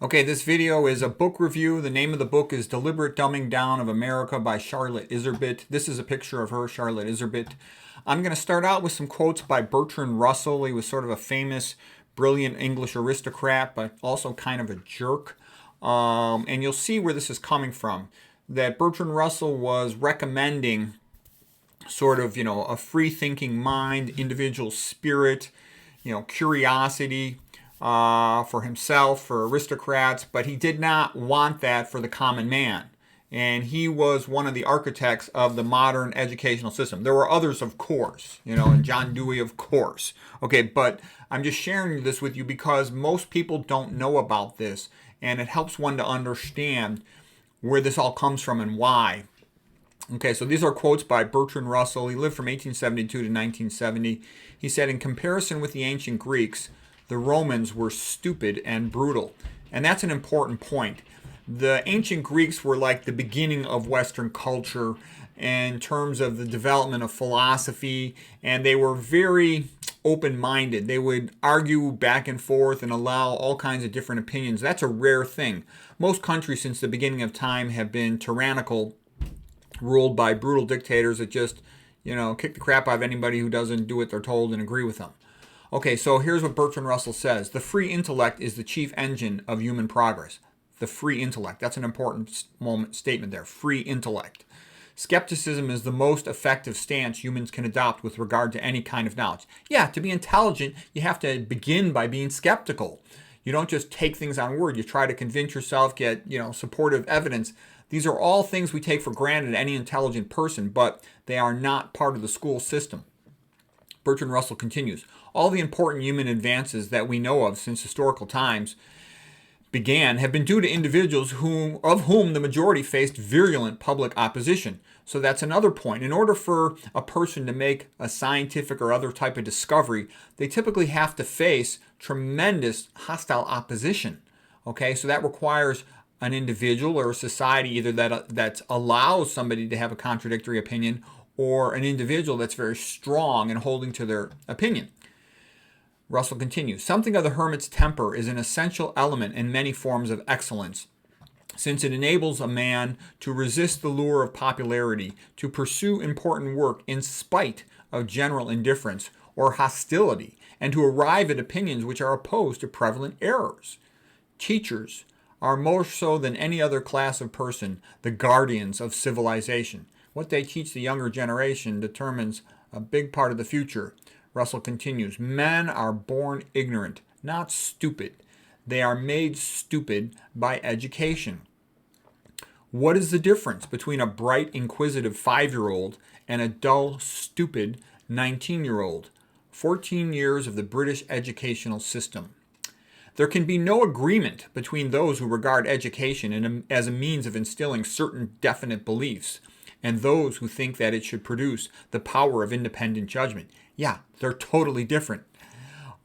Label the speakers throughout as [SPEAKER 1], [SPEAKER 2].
[SPEAKER 1] Okay, this video is a book review. The name of the book is Deliberate Dumbing Down of America by Charlotte Iserbyt. This is a picture of her, Charlotte Iserbyt. I'm going to start out with some quotes by Bertrand Russell. He was sort of a famous, brilliant English aristocrat, but also kind of a jerk. And you'll see where this is coming from. That Bertrand Russell was recommending sort of, a free-thinking mind, individual spirit, curiosity, for himself, for aristocrats, but he did not want that for the common man. And he was one of the architects of the modern educational system. There were others, of course, and John Dewey, of course. Okay, but I'm just sharing this with you because most people don't know about this, and it helps one to understand where this all comes from and why. Okay, so these are quotes by Bertrand Russell. He lived from 1872 to 1970. He said, in comparison with the ancient Greeks, the Romans were stupid and brutal. And that's an important point. The ancient Greeks were like the beginning of Western culture in terms of the development of philosophy, and they were very open-minded. They would argue back and forth and allow all kinds of different opinions. That's a rare thing. Most countries since the beginning of time have been tyrannical, ruled by brutal dictators that just, kick the crap out of anybody who doesn't do what they're told and agree with them. Okay, so here's what Bertrand Russell says. The free intellect is the chief engine of human progress. The free intellect. That's an important statement there. Free intellect. Skepticism is the most effective stance humans can adopt with regard to any kind of knowledge. Yeah, to be intelligent, you have to begin by being skeptical. You don't just take things on word. You try to convince yourself, get, supportive evidence. These are all things we take for granted any intelligent person, but they are not part of the school system. Bertrand Russell continues, all the important human advances that we know of since historical times began have been due to individuals of whom the majority faced virulent public opposition. So that's another point. In order for a person to make a scientific or other type of discovery, they typically have to face tremendous hostile opposition. Okay, so that requires an individual or a society either that allows somebody to have a contradictory opinion or an individual that's very strong in holding to their opinion. Russell continues, something of the hermit's temper is an essential element in many forms of excellence, since it enables a man to resist the lure of popularity, to pursue important work in spite of general indifference or hostility, and to arrive at opinions which are opposed to prevalent errors. Teachers are more so than any other class of person the guardians of civilization. What they teach the younger generation determines a big part of the future. Russell continues, men are born ignorant, not stupid. They are made stupid by education. What is the difference between a bright, inquisitive 5-year-old and a dull, stupid 19-year-old? 14 years of the British educational system. There can be no agreement between those who regard education as a means of instilling certain definite beliefs and those who think that it should produce the power of independent judgment. Yeah, they're totally different.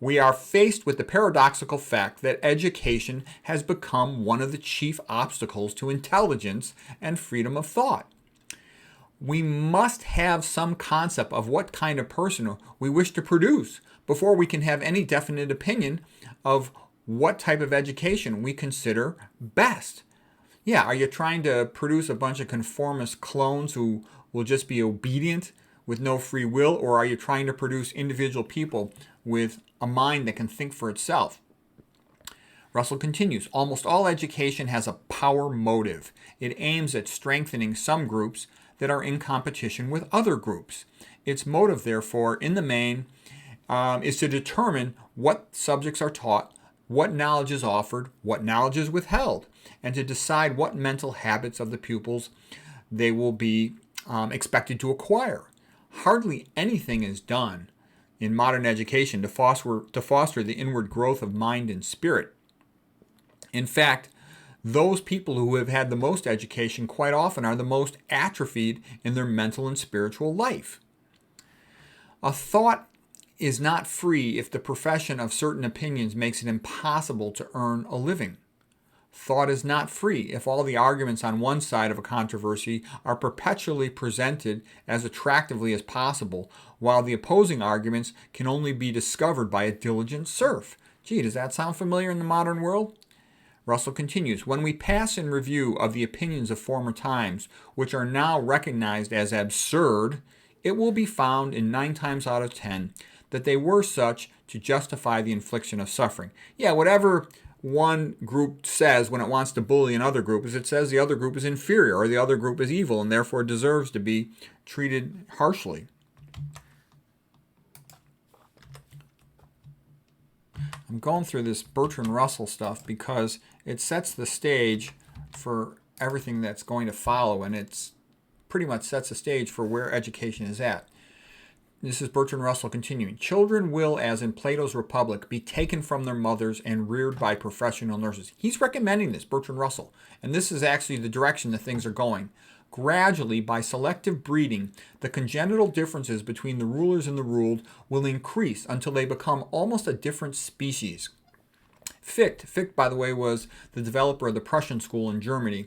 [SPEAKER 1] We are faced with the paradoxical fact that education has become one of the chief obstacles to intelligence and freedom of thought. We must have some concept of what kind of person we wish to produce before we can have any definite opinion of what type of education we consider best. Yeah, are you trying to produce a bunch of conformist clones who will just be obedient with no free will, or are you trying to produce individual people with a mind that can think for itself? Russell continues, almost all education has a power motive. It aims at strengthening some groups that are in competition with other groups. Its motive, therefore, in the main, is to determine what subjects are taught, what knowledge is offered, what knowledge is withheld, and to decide what mental habits of the pupils they will be expected to acquire. Hardly anything is done in modern education to foster the inward growth of mind and spirit. In fact, those people who have had the most education quite often are the most atrophied in their mental and spiritual life. A thought is not free if the profession of certain opinions makes it impossible to earn a living. Thought is not free if all the arguments on one side of a controversy are perpetually presented as attractively as possible, while the opposing arguments can only be discovered by a diligent serf. Gee, does that sound familiar in the modern world? Russell continues, when we pass in review of the opinions of former times, which are now recognized as absurd, it will be found in 9 times out of 10 that they were such to justify the infliction of suffering. Yeah, whatever one group says when it wants to bully another group is it says the other group is inferior or the other group is evil and therefore deserves to be treated harshly. I'm going through this Bertrand Russell stuff because it sets the stage for everything that's going to follow, and it's pretty much sets the stage for where education is at. This is Bertrand Russell continuing. Children will, as in Plato's Republic, be taken from their mothers and reared by professional nurses. He's recommending this, Bertrand Russell, and this is actually the direction that things are going. Gradually, by selective breeding, the congenital differences between the rulers and the ruled will increase until they become almost a different species. Fichte, by the way, was the developer of the Prussian school in Germany.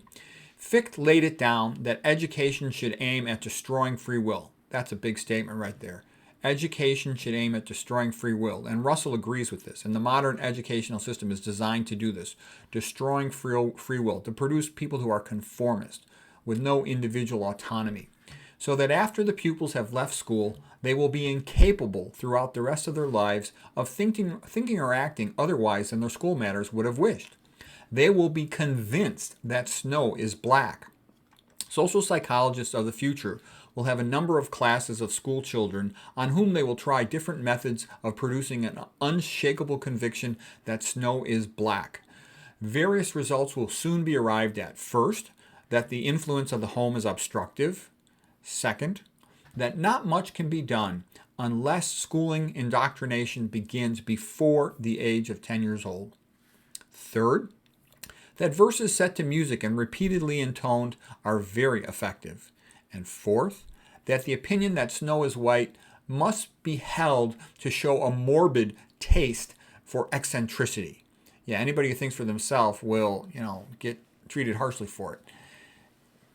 [SPEAKER 1] Fichte laid it down that education should aim at destroying free will. That's a big statement right there. Education should aim at destroying free will, and Russell agrees with this. And the modern educational system is designed to do this, destroying free will, to produce people who are conformist, with no individual autonomy, so that after the pupils have left school, they will be incapable throughout the rest of their lives of thinking or acting otherwise than their schoolmasters would have wished. They will be convinced that snow is black. Social psychologists of the future will have a number of classes of school children on whom they will try different methods of producing an unshakable conviction that snow is black. Various results will soon be arrived at. First, that the influence of the home is obstructive. Second, that not much can be done unless schooling indoctrination begins before the age of 10 years old. Third, that verses set to music and repeatedly intoned are very effective. And fourth, that the opinion that snow is white must be held to show a morbid taste for eccentricity. Yeah, anybody who thinks for themselves will, get treated harshly for it.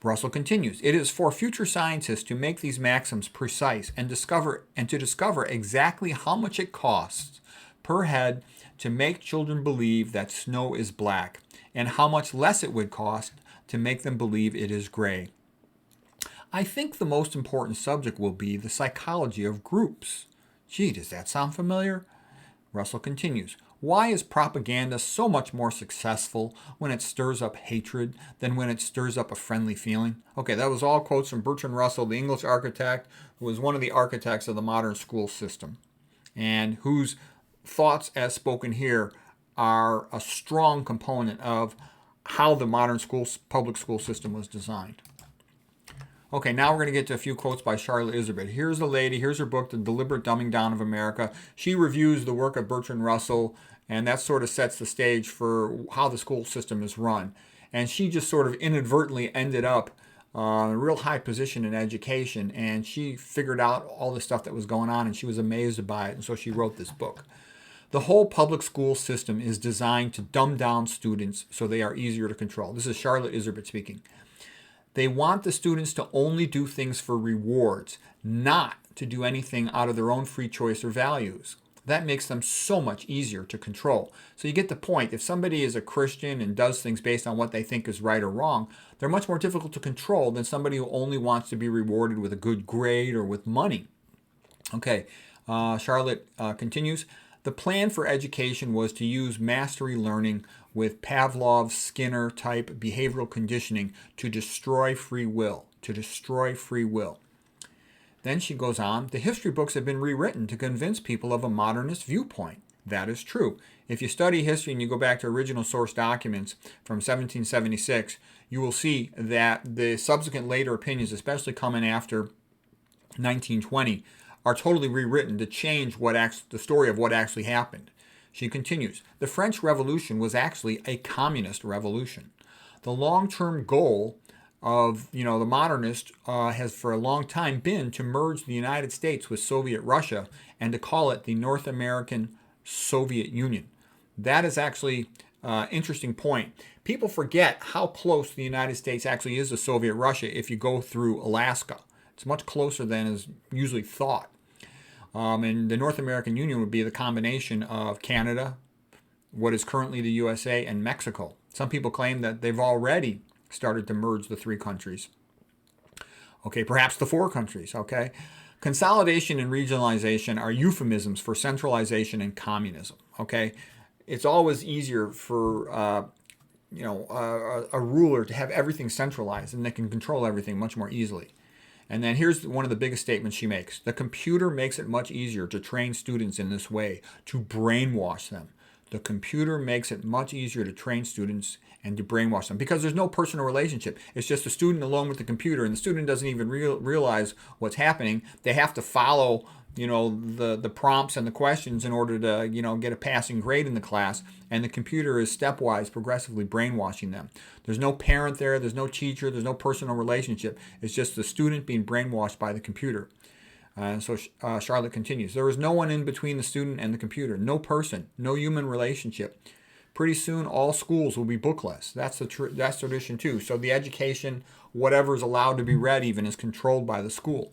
[SPEAKER 1] Russell continues, it is for future scientists to make these maxims precise and to discover exactly how much it costs per head to make children believe that snow is black, and how much less it would cost to make them believe it is gray. I think the most important subject will be the psychology of groups. Gee, does that sound familiar? Russell continues, why is propaganda so much more successful when it stirs up hatred than when it stirs up a friendly feeling? Okay, that was all quotes from Bertrand Russell, the English architect, who was one of the architects of the modern school system, and whose thoughts as spoken here are a strong component of how the modern public school system was designed. Okay, now we're going to get to a few quotes by Charlotte Iserbyt. Here's the lady, here's her book, The Deliberate Dumbing Down of America. She reviews the work of Bertrand Russell, and that sort of sets the stage for how the school system is run. And she just sort of inadvertently ended up in a real high position in education, and she figured out all the stuff that was going on, and she was amazed by it, and so she wrote this book. The whole public school system is designed to dumb down students so they are easier to control. This is Charlotte Iserbyt speaking. They want the students to only do things for rewards, not to do anything out of their own free choice or values. That makes them so much easier to control. So you get the point. If somebody is a Christian and does things based on what they think is right or wrong, they're much more difficult to control than somebody who only wants to be rewarded with a good grade or with money. Okay, Charlotte continues. The plan for education was to use mastery learning with Pavlov's Skinner type behavioral conditioning to destroy free will. Then she goes on, the history books have been rewritten to convince people of a modernist viewpoint. That is true. If you study history and you go back to original source documents from 1776, you will see that the subsequent later opinions, especially coming after 1920, are totally rewritten to change the story of what actually happened. She continues, the French Revolution was actually a communist revolution. The long-term goal of the modernist has for a long time been to merge the United States with Soviet Russia and to call it the North American Soviet Union. That is actually an interesting point. People forget how close the United States actually is to Soviet Russia if you go through Alaska. It's much closer than is usually thought. And the North American Union would be the combination of Canada, what is currently the USA, and Mexico. Some people claim that they've already started to merge the three countries. Okay, perhaps the four countries, okay? Consolidation and regionalization are euphemisms for centralization and communism, okay? It's always easier for a ruler to have everything centralized, and they can control everything much more easily. And then here's one of the biggest statements she makes. The computer makes it much easier to train students in this way, to brainwash them. The computer makes it much easier to train students and to brainwash them because there's no personal relationship. It's just the student alone with the computer, and the student doesn't even realize what's happening. They have to follow, the prompts and the questions in order to, get a passing grade in the class, and the computer is stepwise, progressively brainwashing them. There's no parent there, there's no teacher, there's no personal relationship. It's just the student being brainwashed by the computer. So Charlotte continues, there is no one in between the student and the computer, no person, no human relationship. Pretty soon all schools will be bookless. That's tradition too. So the education, whatever is allowed to be read even, is controlled by the school.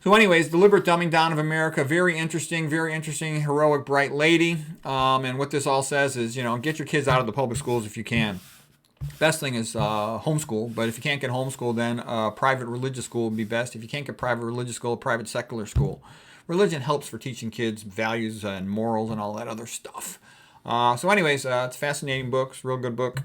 [SPEAKER 1] So anyways, deliberate dumbing down of America, very interesting, heroic, bright lady. And what this all says is, get your kids out of the public schools if you can. Best thing is homeschool, but if you can't get homeschool, then private religious school would be best. If you can't get private religious school, private secular school. Religion helps for teaching kids values and morals and all that other stuff. So anyways, it's a fascinating book. It's a real good book.